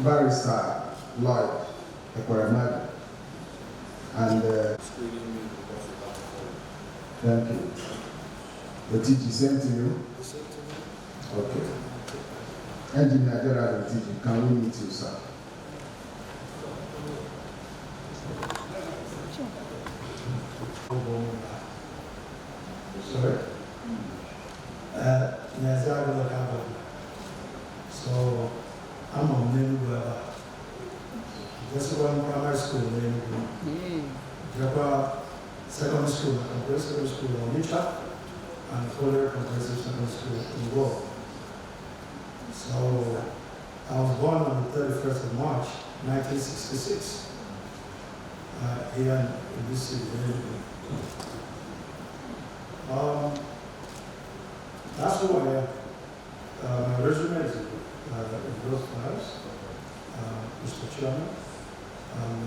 Barrister Lloyd Ekweremadu. And thank you. Otiji, same to you? Okay. Engineer Gerald Otiji, can we meet you, sir? Sorry? So I'm on Enugu. Just one primary school in Enugu. Japa secondary school, comprehensive school in Onitsha, and Fuller Comprehensive Secondary School in Enugu. So I was born on the 31st of March, 1966, here in this city of Enugu. That's who I am. My resume is in those files, Mr. Chairman, and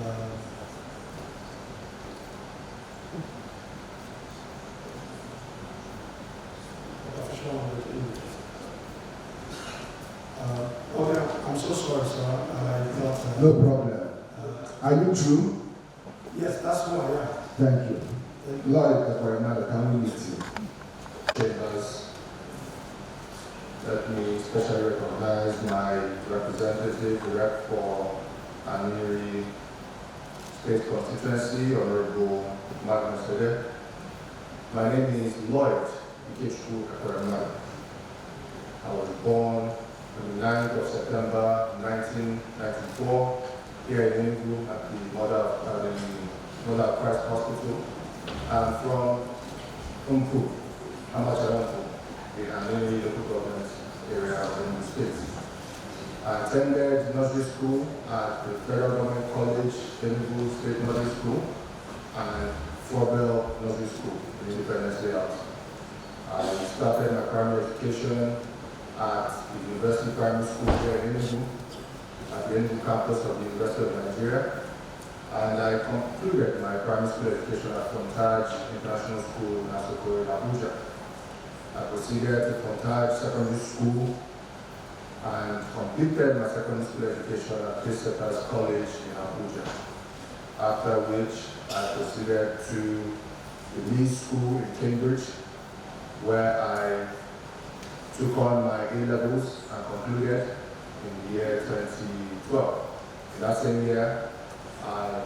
okay, I'm so sorry, sir. I thought. No problem. Are you true? Yes, that's who I am. Thank you. Lloyd Ekweremadu, can we meet you? Chambers, let me specially recognize my representative, the rep for Aniri State Constituency, Honorable Magnus Fede. My name is Lloyd Ekweremadu. I was born on the 9th of September 1994 here in Enugu at the Mother of Christ Hospital. I'm from Umpu, Amacharafu, in Aniri local government area of Enugu State. I attended nursery school at the Federal Government College, Enugu State Nursery School, and Forbell Nursery School in Independence Layout. I started my primary education at the University Primary School here in Enugu, at the Enugu campus of the University of Nigeria. And I concluded my primary school education at Otiji International School in Asoko in Abuja. I proceeded to Otiji Secondary School and completed my secondary school education at Christopher's College in Abuja. After which I proceeded to the Lee School in Cambridge, where I took on my A-levels and concluded in the year 2012. In that same year, I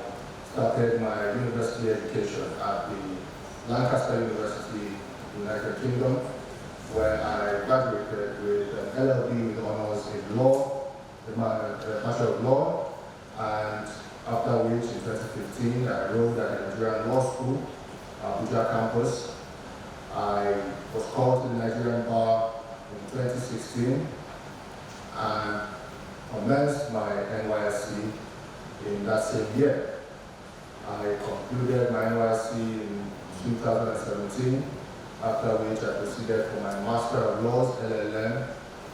started my university education at the Lancaster University, United Kingdom, where I graduated with an LLB with honors in law, the Bachelor of Law, and after which in 2015 I enrolled at the Nigerian Law School, Abuja campus. I was called to the Nigerian Bar in 2016 and commenced my NYSC in that same year. I concluded my NYSC in 2017, after which I proceeded for my Master of Laws, LLM,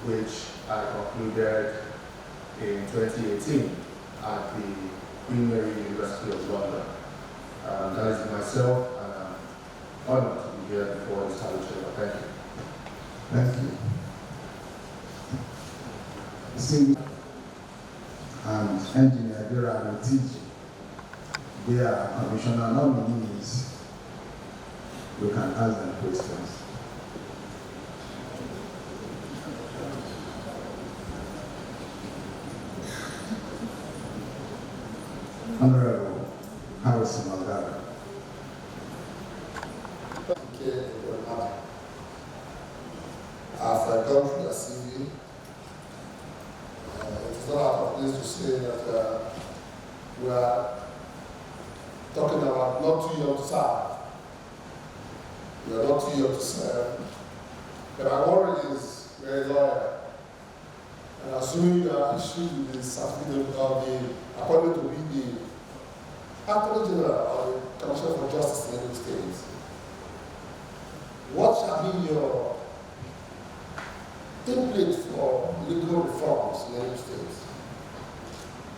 which I concluded in 2018 at the Queen Mary University of London. That is myself, and I'm honored to be here before this Holy Chamber. Thank you. Thank you. See, and Engineer Gerald Otiji, they are commissioner nominees. We can ask them questions. Honorable Harrison Malgara. Okay, I've gone through the CV. It's not out of place to say that we are talking about not too young to serve. We are not too young to serve. But my worry is you're a lawyer. And assuming you are issued with the certificate of the appointment to be the Attorney General or the Commissioner for Justice in Enugu State, what shall be your template for legal reforms in Enugu State?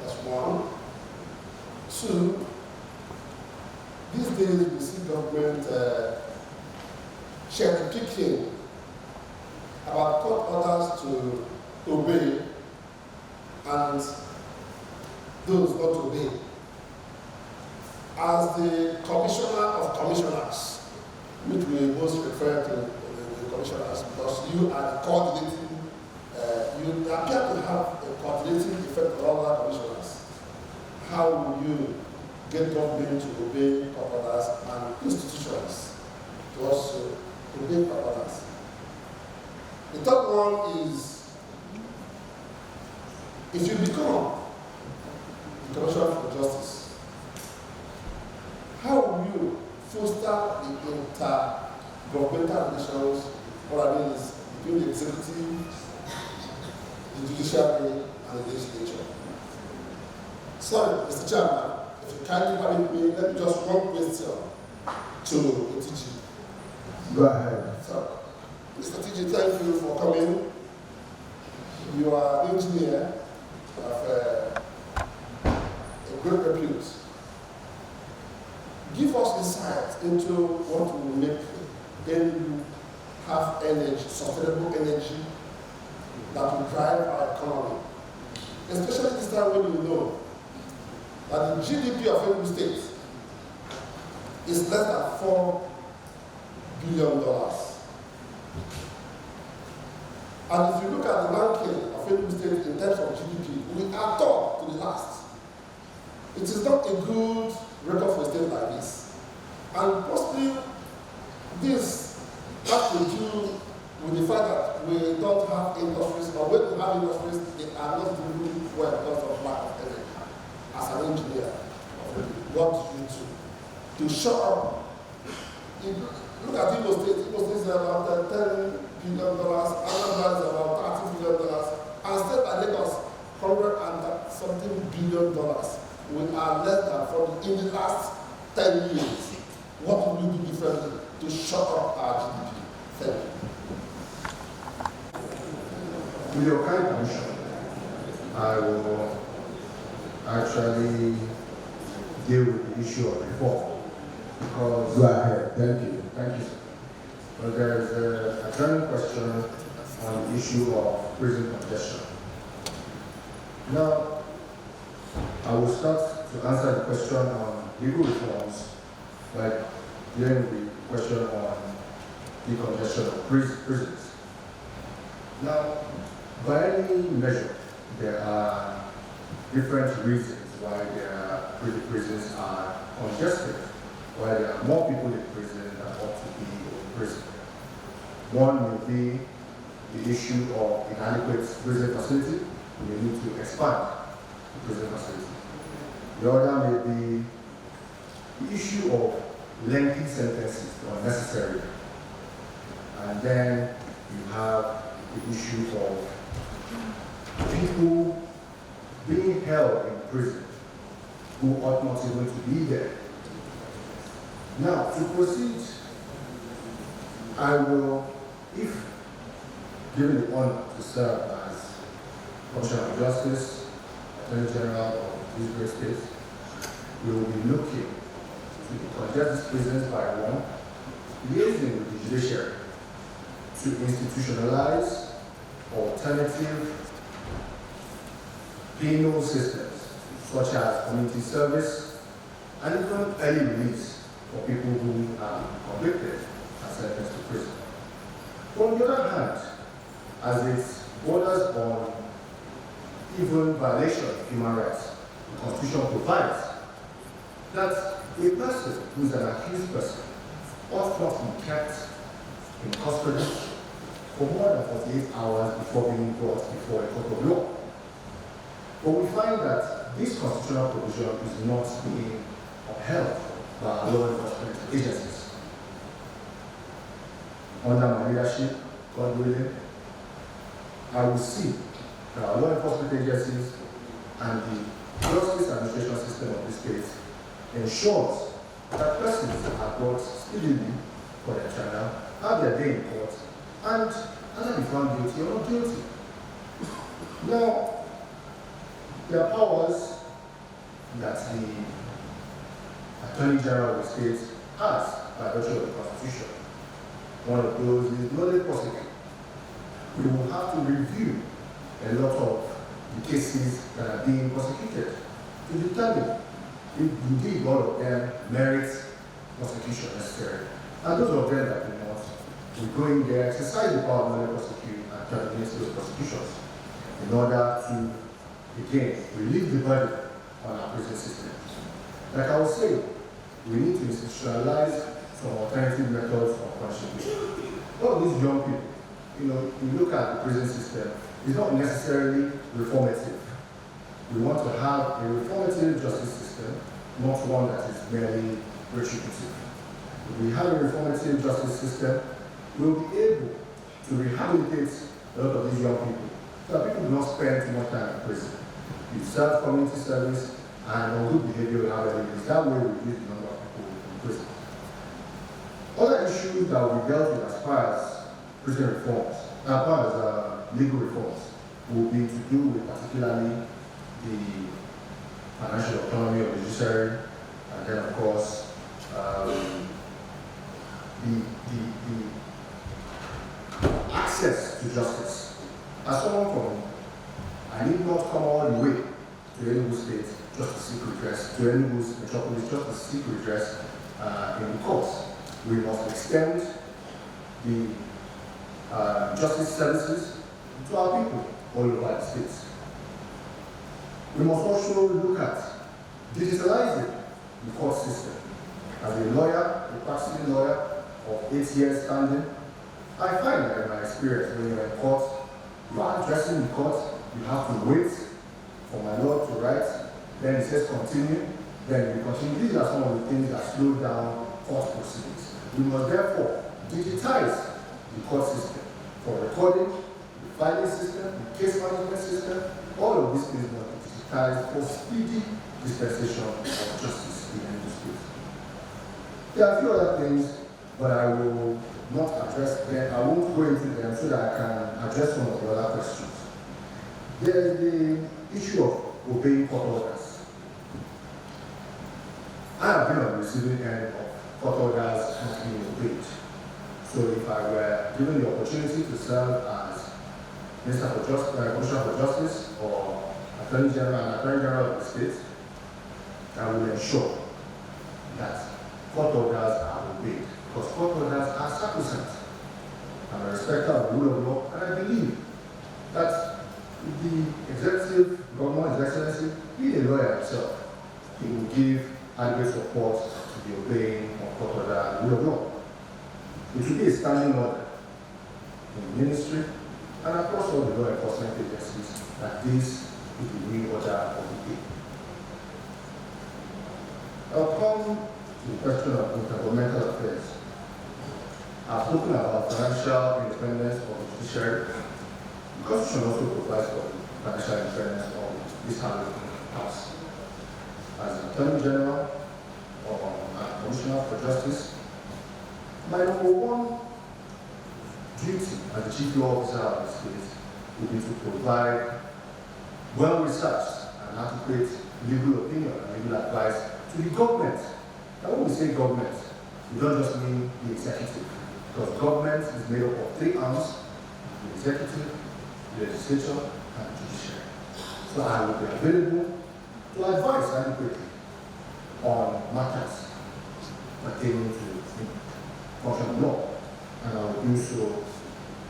That's one. Two, these days we see government cherry picking about court orders to obey and those not to obey. As the commissioner of commissioners, which we most refer to the commissioners, because you are the coordinating, you appear to have a coordinating effect on all other commissioners. How will you get government to obey orders and institutions to also obey orders? The third one is, if you become the Commissioner for Justice, how will you foster the intergovernmental relations, what I mean is between the executive, the judiciary, and the legislature? Sorry, Mr. Chairman, if you kindly permit me, let me just one question to Otiji. Go ahead. So, Mr. Otiji, thank you for coming. You are an engineer of a great repute. Give us insight into what will make Enugu have energy, sustainable energy that will drive our economy. Especially this time when you know that the GDP of Enugu State is less than $4 billion. And if you look at the ranking of Enugu State in terms of GDP, we are top to the last. It is not a good record for a state like this. And possibly this has to do with the fact that we don't have industries, or when we have industries, they are not doing well because of lack of energy. As an engineer, what do you do to show up? Look at Imo State. Imo State is about $10 billion, Anambra is about $30 billion, and state like Lagos, $100 billion. We are less than 40 in the last 10 years. What will we do differently to shut up our GDP? Thank you. With your kind permission, I will actually deal with the issue of reform. Because Go ahead. Thank you. Thank you, sir. Well, there is a current question on the issue of prison congestion. Now, I will start to answer the question on legal reforms by dealing with the question on the congestion of prisons. Now, by any measure, there are different reasons why prisons are congested, why there are more people in prison than ought to be in prison. One may be the issue of inadequate prison facility. We need to expand the prison facility. The other may be the issue of lengthy sentences, unnecessary. And then you have the issue of people being held in prison who ought not even to be there. Now, to proceed, I will, if given the honor to serve as Commissioner of Justice, Attorney General of these great states, we will be looking to congest prisons by one, liaising with the judiciary to institutionalize alternative penal systems, such as community service and even early release for people who are convicted and sentenced to prison. On the other hand, as it borders on even violation of human rights, the Constitution provides that a person who is an accused person ought not be kept in custody for more than 48 hours before being brought before a court of law. But we find that this constitutional provision is not being upheld by our law enforcement agencies. Under my leadership, God willing, I will see that our law enforcement agencies and the justice administration system of this state ensures that persons are brought speedily for their trial, have their day in court, and either be found guilty or not guilty. Now, there are powers that the Attorney General of the state has by virtue of the Constitution. One of those is not a prosecutor. We will have to review a lot of the cases that are being prosecuted. to determine if indeed all of them merit prosecution necessary. And those of them that do not, we go in there, exercise the power of prosecute and terminate those prosecutions in order to, again, relieve the burden on our prison system. Like I was saying, we need to institutionalize some alternative methods of punishment. All these young people, you look at the prison system, it's not necessarily reformative. We want to have a reformative justice system, not one that is merely retributive. If we have a reformative justice system, we'll be able to rehabilitate a lot of these young people so that people do not spend too much time in prison. You serve community service and on good behavior will have evidence. That way we reduce the number of people in prison. Other issues that will be dealt with as far as prison reforms, as far as legal reforms, will be to do with particularly the financial autonomy of the judiciary, and then of course the access to justice. As someone from, I need not come all the way to Enugu State just to seek redress, to Enugu's metropolis just to seek redress in the courts. We must extend the justice services to our people all over the states. We must also look at digitalizing the court system. As a lawyer, a practicing lawyer of 8 years standing, I find that in my experience, when you're in court, you are addressing the court, you have to wait for my lord to write, then it says continue, then we continue. These are some of the things that slow down court proceedings. We must therefore digitize the court system for recording, the filing system, the case management system. All of these things must be digitized for speedy dispensation of justice in any state. There are a few other things, but I will not address them. I won't go into them so that I can address some of the other questions. There is the issue of obeying court orders. I have been on the receiving end of court orders not being obeyed. So if I were given the opportunity to serve as Minister for Commissioner for Justice or Attorney General and Attorney General of the state, I will ensure that court orders are obeyed. Because court orders are sacrosanct. I'm a respecter of the rule of law, and I believe that the executive government, His Excellency, being a lawyer himself, he will give adequate support to the obeying of court order and rule of law. It will be a standing order in the ministry and across all the law enforcement agencies that this is the new order of the day. I'll come to the question of intergovernmental affairs. I've spoken about financial independence of the judiciary. The Constitution also provides for financial independence of this House. As Attorney General or Commissioner for Justice, my number one duty as the Chief Law Officer of the state will be to provide well-researched and adequate legal opinion and legal advice to the government. Now when we say government, we don't just mean the executive, because government is made up of 3 arms: the executive, the legislature, and the judiciary. So I will be available to advise adequately on matters pertaining to function of law, and I will do so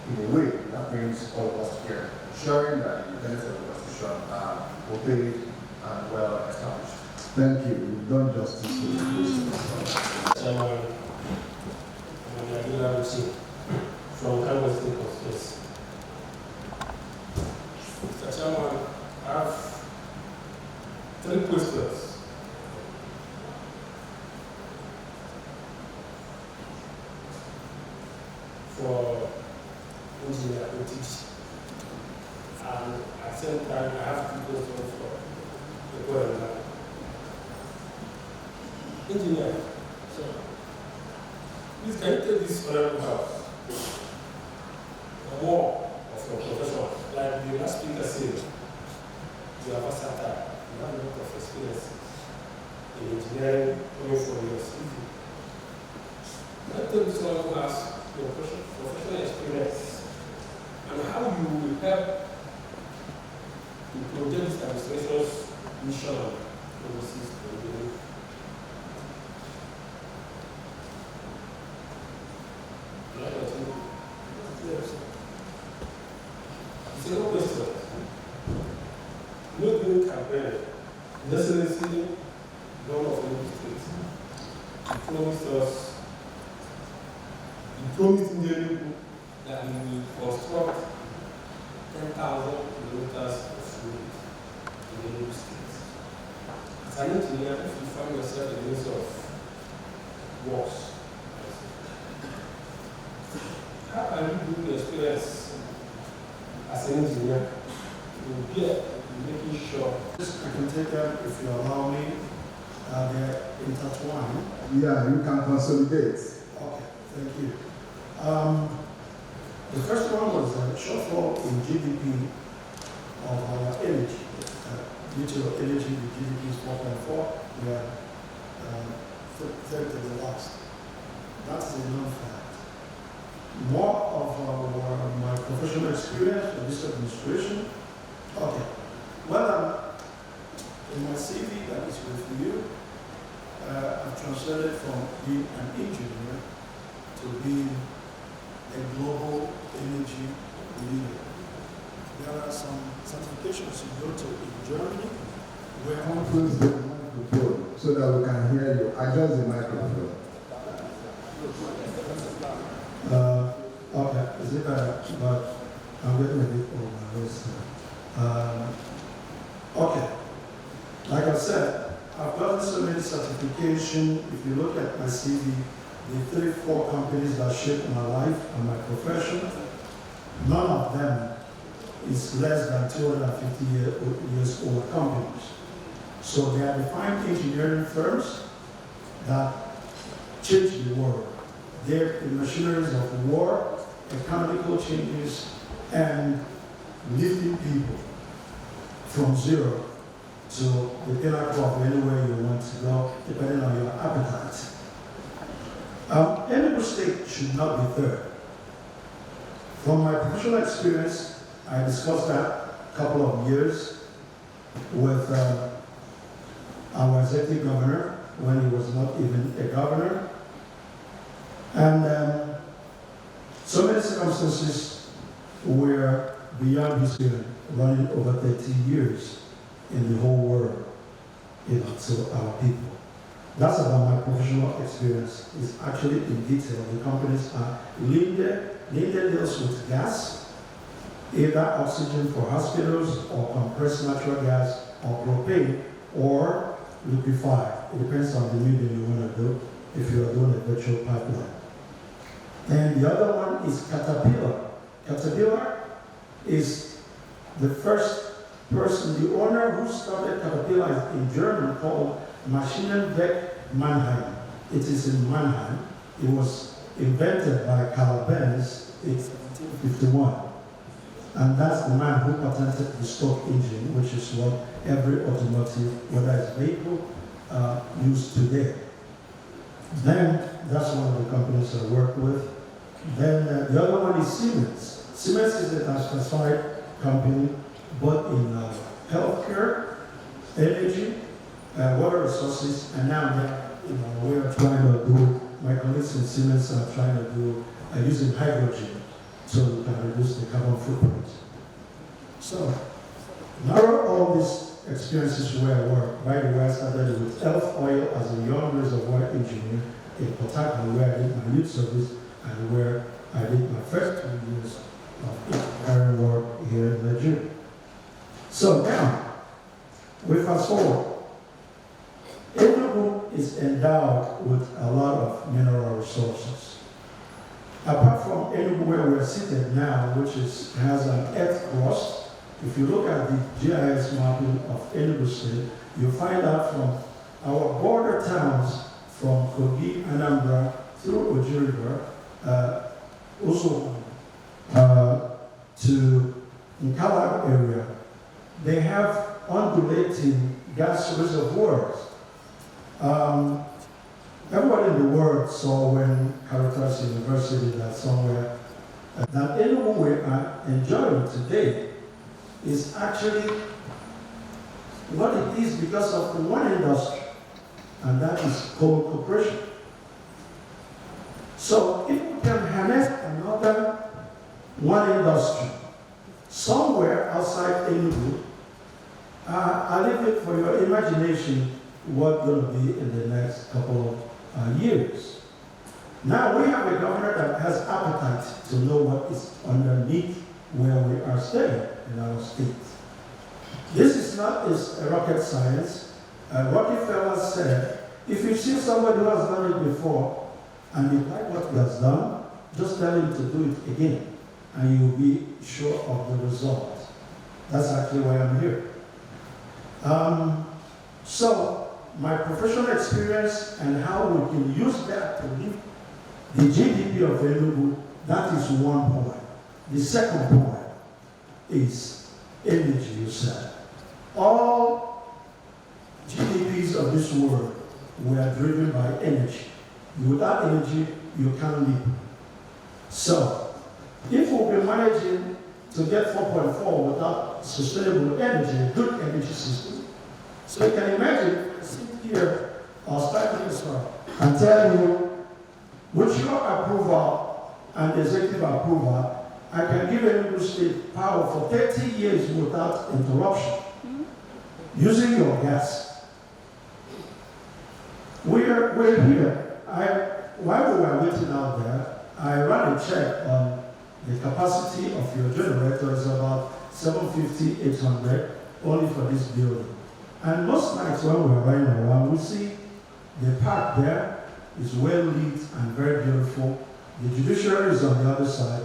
in a way that brings all of us together, ensuring that the tenets of the Constitution are obeyed and well established. Thank you. You've done justice to the question. Chairman, from Kano State Constituency. Mr. Chairman, I have 3 questions. For Engineer Otiji. And at the same time, I have 2 questions for Ekweremadu. Engineer, so please can you take this honorable house more of your profession? Like the last speaker said, you are versatile, you have a lot of experience in engineering coming from your CV. Can you take this honorable house your professional experience and how you will help to project this administration's mission overseas training. Right, I think. Yes. Second question. No during campaign, His Excellency, Governor of Enugu State, he promised in the Enugu that he will construct 10,000 kilometers of road in the Enugu State. As an engineer, if you find yourself in the midst of works, how can you do the experience as an engineer to get making sure? I can take them if you allow me. They're intertwined. Yeah, you can consolidate. Okay, thank you. The first one was a shortfall in GDP of our energy. Due to energy, the GDP is 4.4. We are third to the last. That's a known fact. More of my professional experience in this administration. Okay. Well, in my CV that is with you, I've translated from being an engineer to being a global energy leader. There are some certifications you go to in Germany where Close the microphone so that we can hear you. Adjust the microphone. Okay, is it better? But I'm getting a bit over. Okay, like I said, I've gotten so many certifications. If you look at my CV, the 3-4 companies that shaped my life and my profession, none of them is less than 250 years old companies. So they are defined engineering firms that change the world. They're the machineries of war, economical changes, and lifting people from zero to the pinnacle of anywhere you want to go, depending on your appetite. Enugu State should not be third. From my professional experience, I discussed that a couple of years with our executive governor when he was not even a governor. And so many circumstances were beyond his period, running over 30 years in the whole world, to our people. That's about my professional experience. It's actually in detail. The companies are Linde deals with gas, either oxygen for hospitals or compressed natural gas or propane or liquefied. It depends on the medium you want to do if you are doing a virtual pipeline. And the other one is Caterpillar. Caterpillar is the first person, the owner who started Caterpillar in German called Maschinenwerk Mannheim. It is in Mannheim. It was invented by Carl Benz in 1751. And that's the man who patented the stock engine, which is what every automotive, whether it's vehicle, use today. Then, that's one of the companies I work with. Then the other one is Siemens. Siemens is a diversified company, both in healthcare, energy, water resources, and now we're trying to do, my colleagues in Siemens are trying to do using hydrogen so we can reduce the carbon footprint. So, now all these experiences where I work, by the way, I started with Elf Oil as a young reservoir engineer in Port Harcourt, where I did my youth service and where I did my first 2 years of engineering work here in Nigeria. So now, we fast forward. Enugu is endowed with a lot of mineral resources. Apart from Enugu where we're seated now, which has an earth crust, if you look at the GIS mapping of Enugu State, you'll find out from our border towns from Kogi, Anambra, through Oji River, also to Nkala area, they have undulating gas reservoirs. Everybody in the world saw when Caritas University that somewhere that Enugu we are enjoying today is actually what it is because of the one industry, and that is coal corporation. So if we can harness another one industry somewhere outside Enugu, I leave it for your imagination what's going to be in the next couple of years. Now we have a governor that has appetite to know what is underneath where we are staying in our state. This is not a rocket science. Rockefeller said, if you see somebody who has done it before and you like what he has done, just tell him to do it again and you'll be sure of the result. That's actually why I'm here. So my professional experience and how we can use that to lift the GDP of Enugu, that is one point. The second point is energy, you said. All GDPs of this world were driven by energy. Without energy, you can't live. So, if we'll be managing to get 4.4 without sustainable energy, good energy system, so you can imagine, sit here or start this one and tell you, with your approval and executive approval, I can give Enugu State power for 30 years without interruption, using your gas. We're here. While we were waiting out there, I ran a check on the capacity of your generator is about 750, 800, only for this building. And most nights when we're riding around, we see the park there is well lit and very beautiful. The judiciary is on the other side,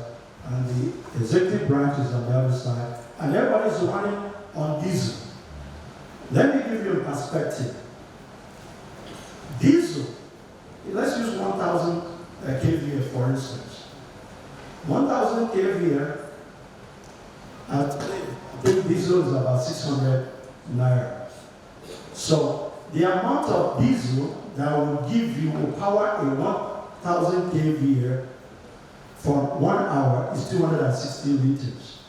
and the executive branch is on the other side, and everybody's running on diesel. Let me give you a perspective. Diesel, let's use 1,000 kVA for instance. 1,000 kVA, I think diesel is about 600 naira. So the amount of diesel that will give you power a 1,000 kVA for 1 hour is 260 liters.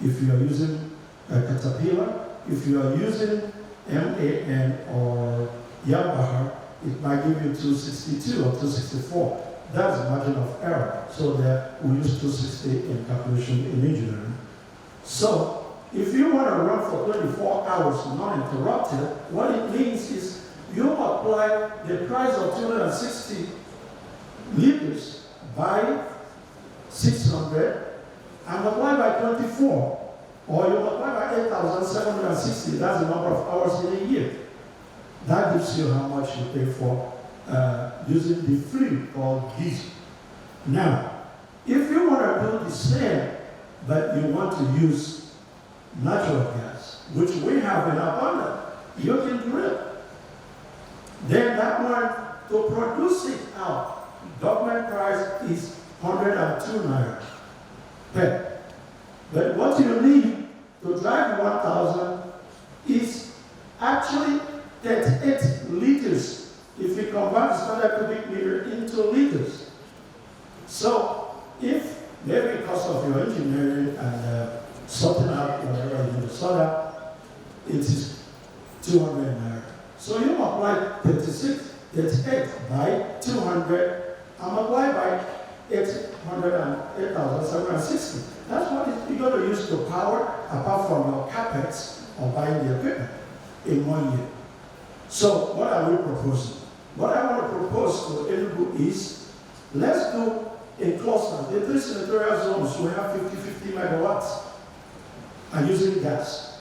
If you are using a Caterpillar, if you are using MAN or Yamaha, it might give you 262 or 264. That's the margin of error. So that we use 260 in calculation in engineering. So if you want to run for 24 hours non-interrupted, what it means is you apply the price of 260 liters by 600 and multiply by 24, or you multiply by 8,760. That's the number of hours in a year. That gives you how much you pay for using the fuel called diesel. Now, if you want to do the same, but you want to use natural gas, which we have in abundance, you can drill. Then that one, to produce it out, government price is 102 naira per. But what you need to drive 1,000 is actually 38 liters if you convert the standard cubic meter into liters. So if maybe because of your engineering and sorting out whatever you need to sort out, it is 200 naira. So you multiply 38 by 200 and multiply by 8,760. That's what you're going to use to power apart from your capex or buying the equipment in 1 year. So what are we proposing? What I want to propose to Enugu is, let's do a cluster. The 3 senatorial zones, we have 50 megawatts and using gas.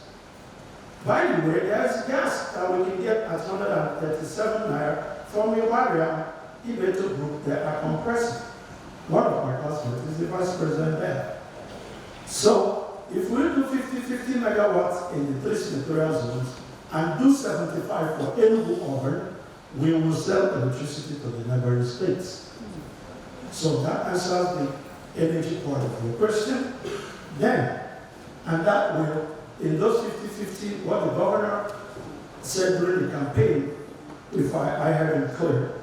By the way, there's gas that we can get at 137 naira from Ibadan, Ibeto Group that are compressing. One of my customers is the vice president there. So if we do 50 megawatts in the 3 senatorial zones and do 75 for Enugu urban, we will sell electricity to the neighboring states. So that answers the energy part of your question. Then, and that will, in those 50-50, what the governor said during the campaign, if I have it clear,